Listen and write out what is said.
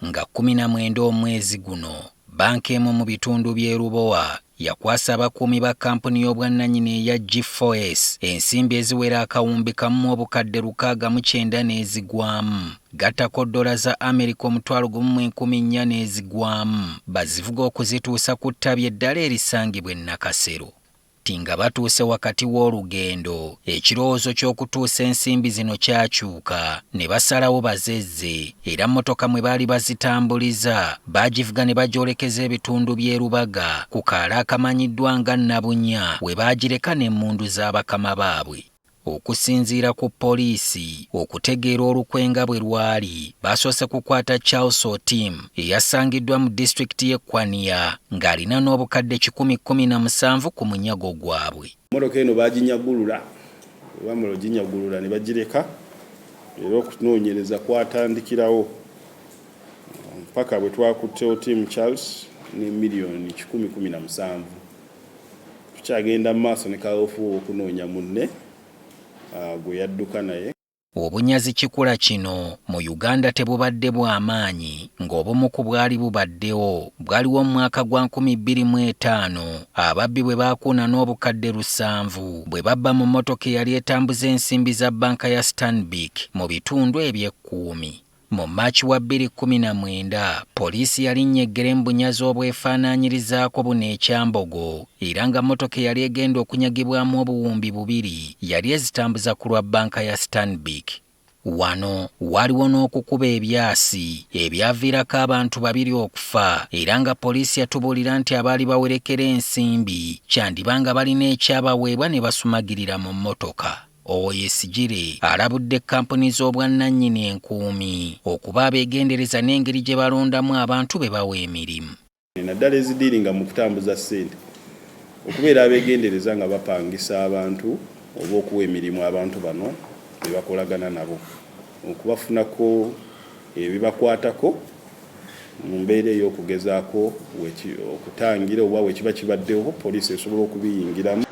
Nga 19 omwezi guno, banka emu mu bitundu by'e Lubowa yakwasa abakuumi ba kampuni y'obwannannyini eya G4S ensimbi eziwera akawumbi kamu obukadde 69 n'ezigwamu, gattako dola za Amerika 1,400 n'ezigwamu, bazivuga okuzituusa ku ttabi eddala erisangibwa e Nakasero. Tinga batuuse wakati w'olugendo, ekirowoozo ky'okutuusa ensimbi zino kyakyuka, ne basalawo bazezze, era mmotoka mwe baali bazitambuliza baagivuga ne bagyolekeza ebitundu by'e Lubaga ku kaala akamanyiddwa nga Nabunya, we baagireka n'emmundu z'abakama baabwe. Okusinziira ku poliisi, okutegeera olukwenga bwe lwali, basoose kukwata Charles Otim eyasangiddwa mu disitulikiti y'e Kwaniya ng'alina n'obukadde 117 ku munyago gwabwe. Mmotoka eno baaginyagulula, bamala oginyagulula ne bagireka, era okunoonyereza kwatandikirawo mpaka bwe twakutte Otim Charles ne miliyoni 17. Tukyagenda mu maaso ne kaweefube okunoonya munne gwe yadduka naye. Obunyazi kikula kino mu Uganda tebubadde bw'amaanyi, ng'obumu ku bwali bubaddewo bwaliwo mu mwaka gwa 2005 ababbi bwe baakuuna n'obukadde 7 bwe babba mu mmotoka eyali etambuza ensimbi za banka ya Stanbic mu bitundu eby'Ekkuumi. Mu Maachi wa 2019, poliisi yalinnya mu bunyazi obwefaanaanyirizaako buno ekyambogo, era nga mmotoka eyali egenda okunyagibwamu obuwumbi 2 yali ezitambuza ku lwa banka ya Stanbic. Wano waliwo n'okukuba ebyasi ebyaviirako abantu 2 okufa, era nga poliisi yatubuulira nti abaali bawerekera ensimbi kyandibanga balina ekyabaweebwa ne basumagirira mu mmotoka. Oweyesigire alabudde kampuni z'obwannannyini enkuumi okuba abeegendereza n'engeri gye balondamu abantu be bawa emirimu. Naddala ezidiiringa mu kutambuza ssente, okubeera abeegendereza nga bapangisa abantu oba okuwa emirimu abantu bano be bakolagana nabo, okubafunako ebibakwatako mu mbeera ey'okugezaako okutangira oba wekiba kibaddewo poliisi esobola okubiyingiramu.